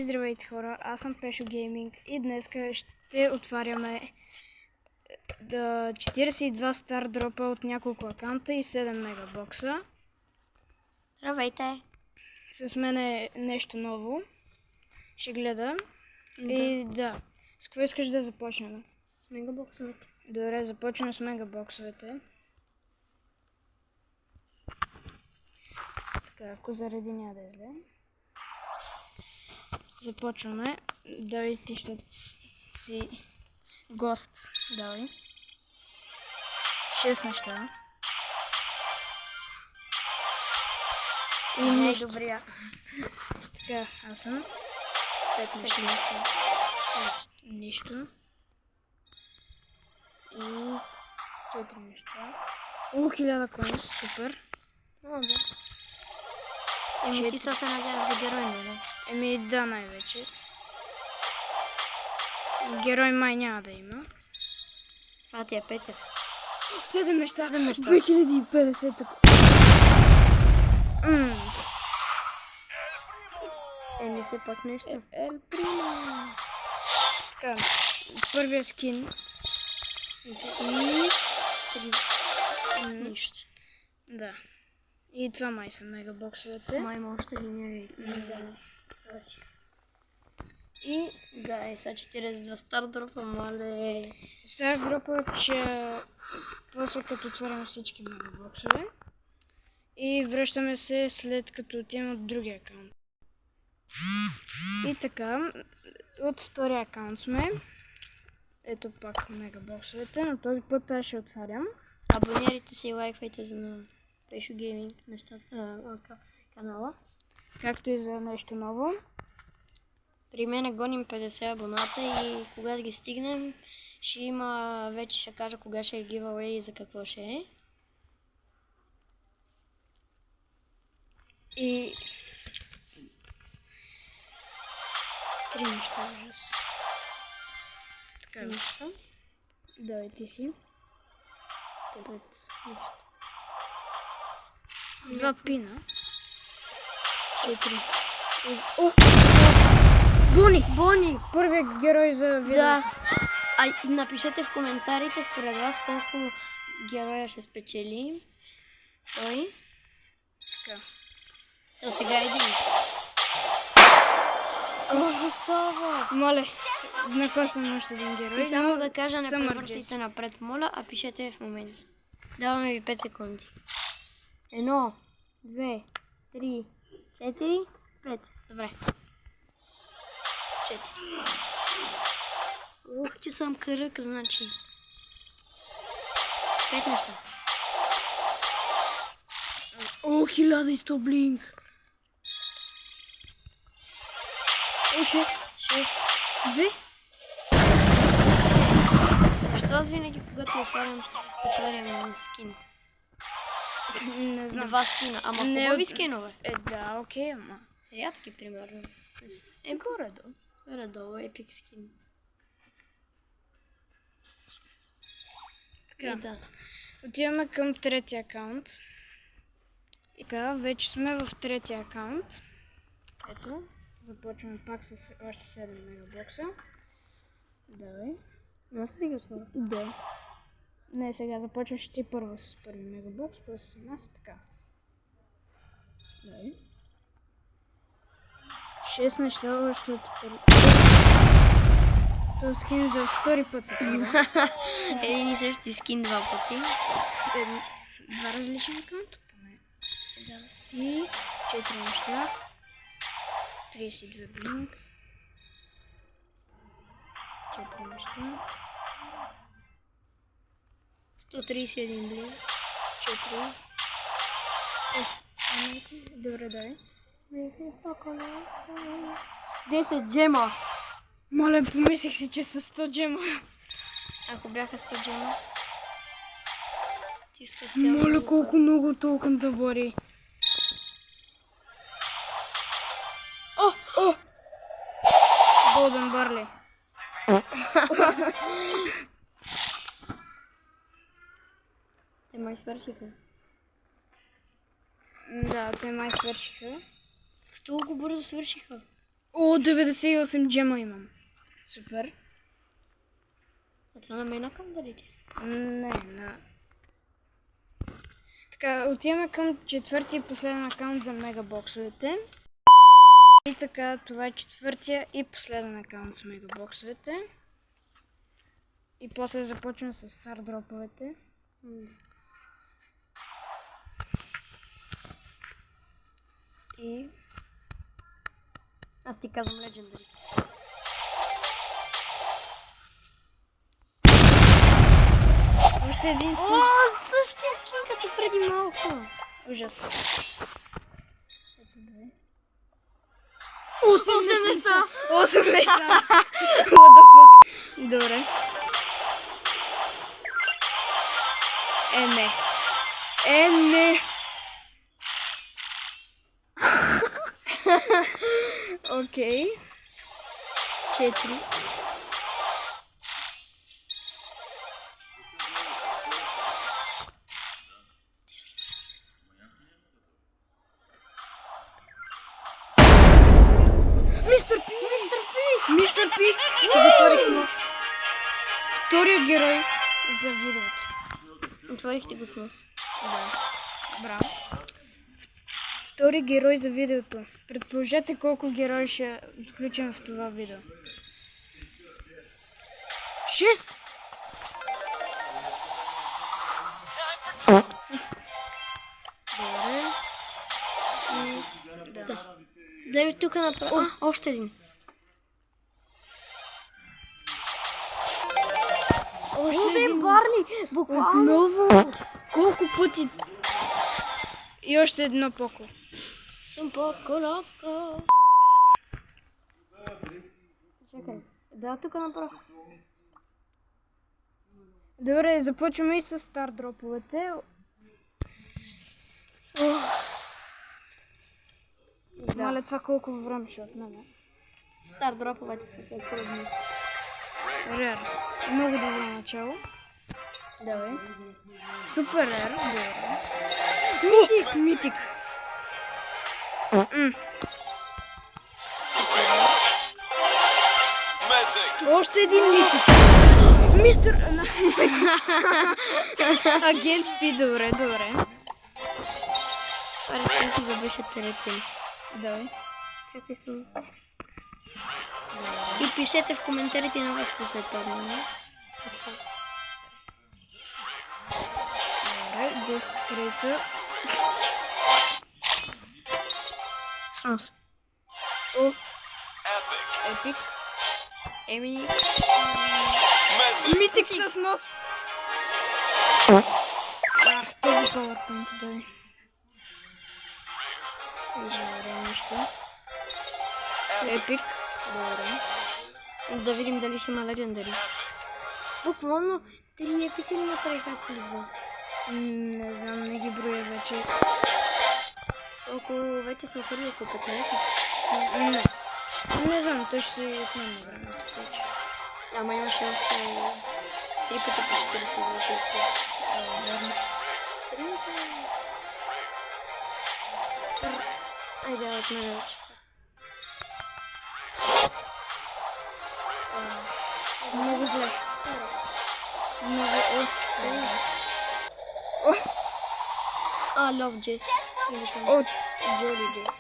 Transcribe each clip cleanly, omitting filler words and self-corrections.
Здравейте хора, аз съм Пешо Гейминг и днес ще отваряме 42 стар дропа от няколко акаунта и 7 мегабокса. Здравейте! С мен е нещо ново. Ще гледам. Да. И да, с какво искаш да започнем? С мегабоксовете. Добре, започваме с мегабоксовете. Така, ако заради няма да излезе. Започваме. Давай, ти ще си гост. Давай. 6 неща. И нищо. Добрия. Така, аз съм. 5 неща. Нищо. И 4 неща. 1000 коинс, супер. О, да. Еми ти са се надяваш за герой, не? Еми да, най-вече. Герой май няма да има. А ти е Петя. 7 неща. 2050 така. Еми все пак нещо. Ел Примо. Така, първия скин. И... Нищо. Да. И това май са мегабоксовете. Май има още генерии. Да. И да, и са 42 стар дропа, мале. Стар дропа, че после като отворим всички мегабоксове. И връщаме се след като отидем от другия акаунт. И така, от втория акаунт сме. Ето пак мегабоксовете, но този път аз ще отварям. Абонирайте се и лайквайте за Пешо Гейминг канала. Както и за нещо ново. При мен гоним 50 абоната и когато ги стигнем, ще има, вече ще кажа кога ще е giveaway и за какво ще е. И 3 неща ужас. Така Нищо. давай ти си. 5 неща. 2 пина. 4. О! Бони! Бони! Първият герой за видео. Да. А и напишете в коментарите според вас колко героя ще спечели. Той. Така. А сега един. Какво става? Моля, накосвам още един герой. И само да кажа, не Summer превъртите Jazz. напред, моля, а пишете в момента. Даваме ви 5 секунди. 1, 2, 3, 4, 5. Добре. 4. Ух, че съм кръг, значи. 5 неща. О, 1100 блинк. О, 6. 2. Защо аз винаги, когато отварям скин? Не знам. 2 скина, ама Не хубави от- скинове. Да, окей, ама. Рядки, примерно. Горе-долу. Горе-долу, епик скин. Така. И да. Отиваме към третия акаунт. И така, вече сме в третия акаунт. Ето, започваме пак с още 7 мегабокса. Давай. Аз ли ги отворя? Да. Не, сега започваш ти първо с първи мегабокс, после с нас, така. Давай. 6 неща още от първи. То скин за втори път се пада. Един и същи скин 2 пъти. Два различни акаунта поне. Да. И 4 неща. 32 блинк. 4 неща. 131 блин. 4. Добре, дай. 10 джема. Моля, помислих си, че са 100 джема. Ако бяха 100 джема. Ти спестял. Моля, колко много толкова да бори. О! Голден Барли. Те май свършиха. Да, те май свършиха. Толкова бързо свършиха. О, 98 джема имам. Супер. А това на мен акъм дали ти? Не, Така, отиваме към четвъртия и последен акаунт за мегабоксовете. И така, това е четвъртия и последен акаунт с мегабоксовете. И после започваме с стардроповете. И... Аз ти казвам Legendary. Още един си. О, същия скин като преди малко. Ужас. 8 неща. 8 неща. What the fuck? Добре. Не. Не. Окей. 4. Мистер Пи! Мистер Пи! Затворих с нос. Втория герой за видеото. Отворих ти го с нос. Да. Браво. Втори герой за видеото. Предположете колко герои ще включим в това видео. 6! Добре. И... да. Дай тук направо. Още един. Още един. Барли! Буквално. Отново. Колко пъти? И още едно поко. Съм по-колоко. Чакай. Да, тук направо. Добре, започваме и с стардроповете. Да. Маля, това колко време ще отнеме. Стар дроповете са трудни. Рер. Много добро начало. Давай. Супер рер. Добре. Митик. Още един митик. Мистер... Агент Пи, добре. Аре, ти да беше третия. Давай. Чакай съм. И пишете в коментарите на вас какво се е паднало. Добре, 10 крейта. С нос. О, епик. Еми... Митик с нос. Ах, тези пауърпоинти, дай. Добре, нищо. Епик. Добре. Да видим дали ще има легендари. Буквално 3 епики ли направих аз или 2? Не знам, не ги броя вече. Около вече сме първи около 15. Не. Не знам, той ще си отнеме времето вече. Ама имаше още 3 пъти по 40 вече. Верно. 30. Айде, от мен вече. Много зле. Много... О, Лов Джес. от Джоли Джейс.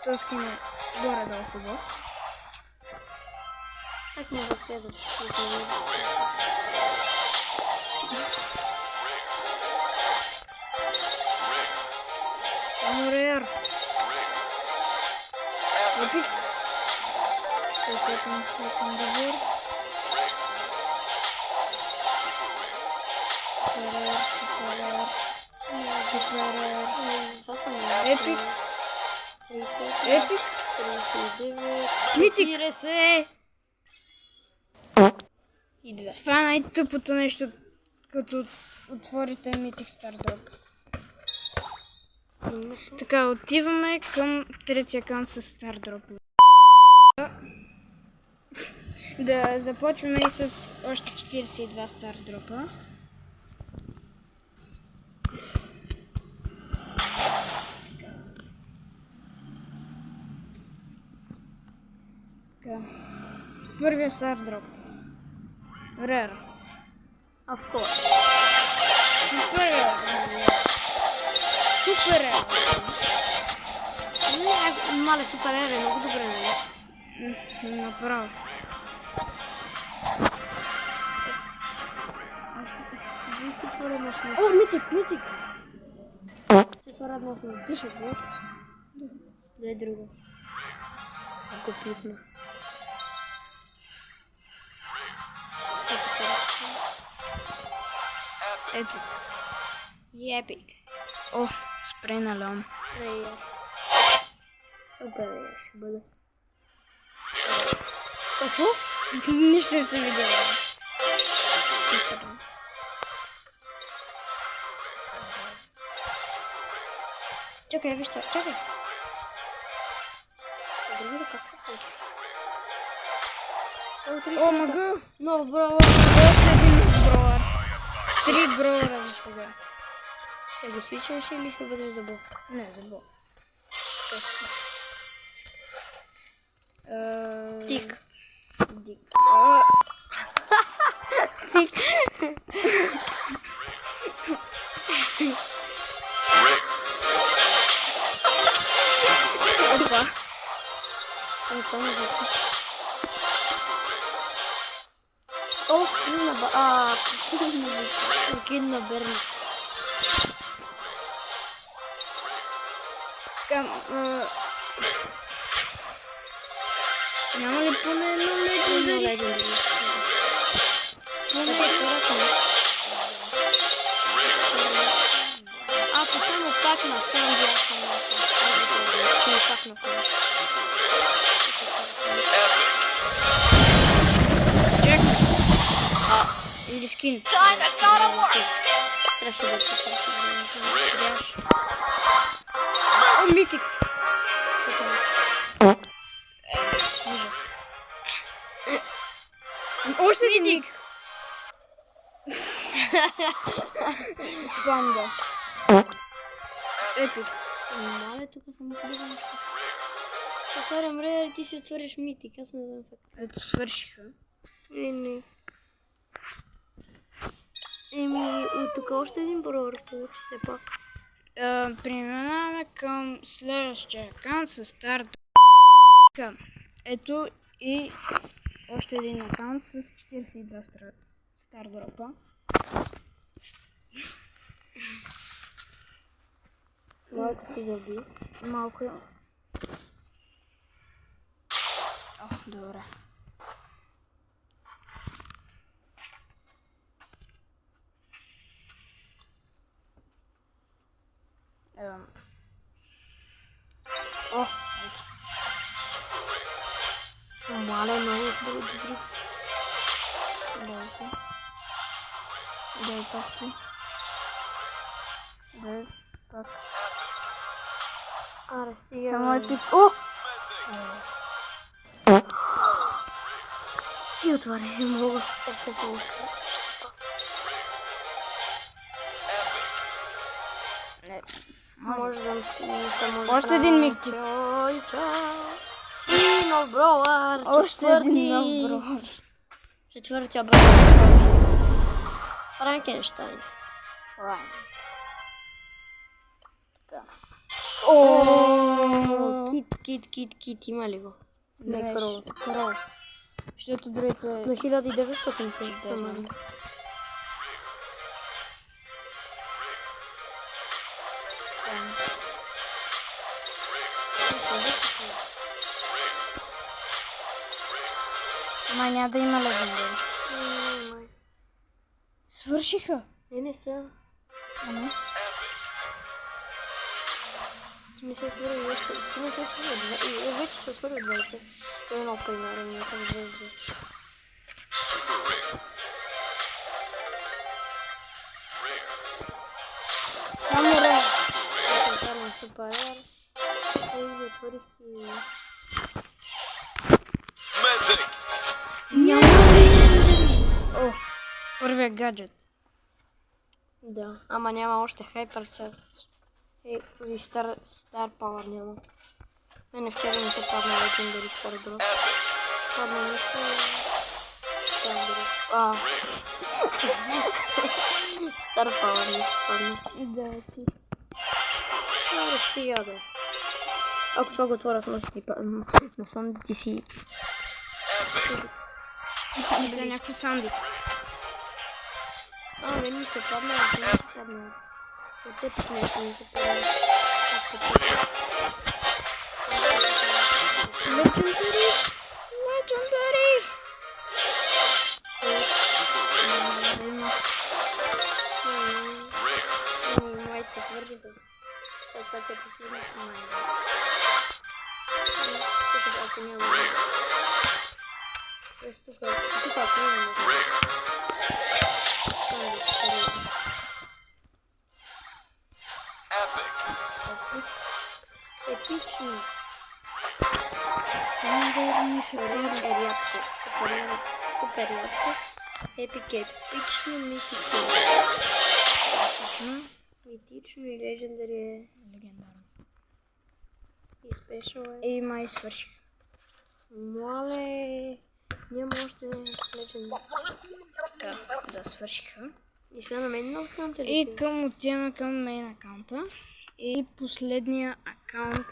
То скин е горе-долу хубав. Как може да следват? Рер. Епик. Съответно, договор. Епик. Епик. 39. Митик. 40. И 2. Това е най-тъпото нещо, като отворите Mythic Stardrop. Така, отиваме към третия акаунт с Stardrop. Да започваме и с още 42 Stardrop. Така. Първият стар дроп. Рер. Of course. Супер рер. Супер рер. Мале супер е много добре, нали? Направо. О, митик, митик. Ще това радно съм. Тише, бе. Да е друго. Ако пипна. Епик. Епик. О, спрей на Леон. Рея. Супер е, ще бъде. Какво? Нищо не се видя. Чакай, виж това, чакай. Да видя как се случи. О, мага. Много браво. Още един броуър. 3 броуъра за сега. Ще го свичаш или ще бъдеш за бог? Не, забол. Тик. Дик. Тик. Опа. Не само за това. О, скин на скин на Берни. Така, няма ли поне едно легендари? Поне Ако само пак на сам бях на пак на фон. Джек. Или скин. Трябваше да се Трябваше. О, митик. Ужас. Още един миг. Панда. Епик. Мале, тук съм хубава нещо. Ще отварям реда и ти си отвориш митик, аз не знам как. Ето, свършиха. Не. Еми, от тук още един броуър получи все пак. Преминаваме към следващия акаунт с стар. Ето и още един акаунт с 42 стар дропа. Малко ти заби. Малко. О, добре. О, Мале, много добри. дайте. Дай пак ти. Дай пак. Аре, стига. Само епик. О! Ти отваря, не мога. Сърцето още. Не. Може да не съм Още един миг ти. Чой, чао. И нов броуър. Още един нов броуър. Четвъртия броуър. Франкенщайн. Така. О, кит, има ли го? Не, крол. Крол. Защото другите... На 1900 ти Да, знам. Май няма да има легендари. Свършиха. Не са. Ама. Ти не се отвори още. Ти не се отвори. Вече се отвори 20. Едно примерно, не към звезди. Само рер. Карам супер. Ой, отворих ти. Няма. О, първият гаджет. Да, ама няма още хайперчарж. Този стар пауър няма. Мене вчера не се падна легендари стар дроп. Падна ми се... Стар пауър ми се падна. Да, ти. Добре, стига да. Ако това го отворя, може да ти падна. На Санди ти си... Мисля някакво Санди. Не ми се падна, не ми се падна. От теб с нещо ми се падна. Legendary! Legendary! Моите твърдите. Сега това те последно май. Тук ако няма. Тук ако няма. Епично. Сандърни Супер ядко. Супер ядко. Епично мисики. Митично и легендари е. Легендарно. И спешъл е. И май свърших. Мале. Няма още легендар. Да, свършиха. И сега на мен на аккаунта ли? И отиваме към мейн аккаунта. И последния аккаунт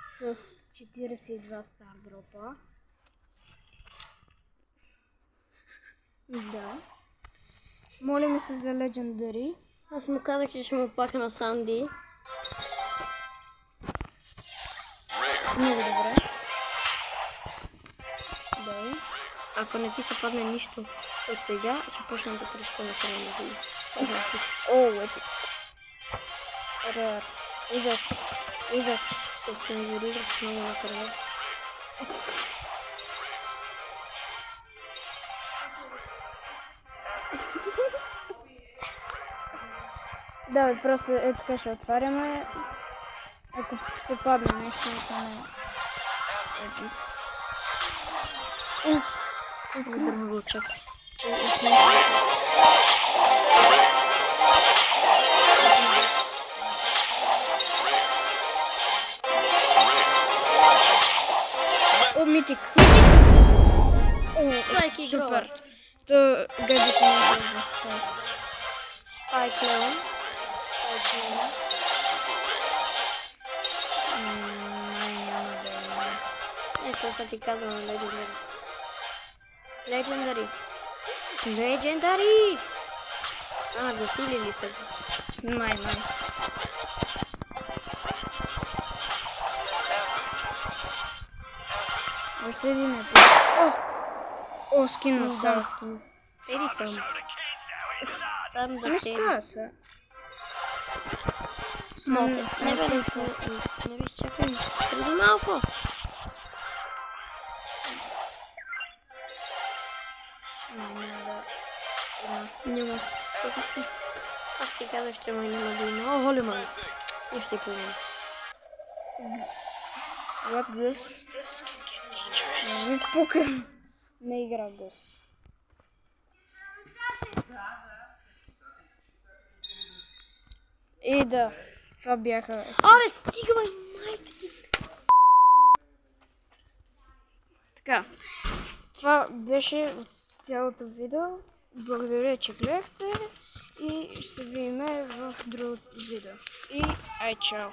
с 42 стар дропа. Да. Молим се за легендари. Аз му казах, че ще му пака на Санди. Много добре. Да. Ако не ти се падне нищо от сега, ще почна да преща на края на видео. О, епик. Рар. Ужас. Ужас. Ще цензурирах много накрая. Да, бе, просто е така ще отваряме. Ако се падне нещо, то не е епик. Дърволчак. О, митик. Спайк и Супер. То гаджет не е за Спайк Леон. май няма да има. Ето сега ти казвам легендари. Легендари. Легендари! Засилили са. Май. Още един е. О, скин на сам. Ели съм. Сам да те. Неща са. Не виж, чакай. Преди малко. Няма. Аз ти казах, че май няма да има. О, Холиман. И ще погледна. What this? Не пука. Не игра this. И да, това бяха... Абе, стигай, майка ти. Така, това беше от цялото видео. Благодаря, че гледахте и ще се видим в друго видео. И ай, чао!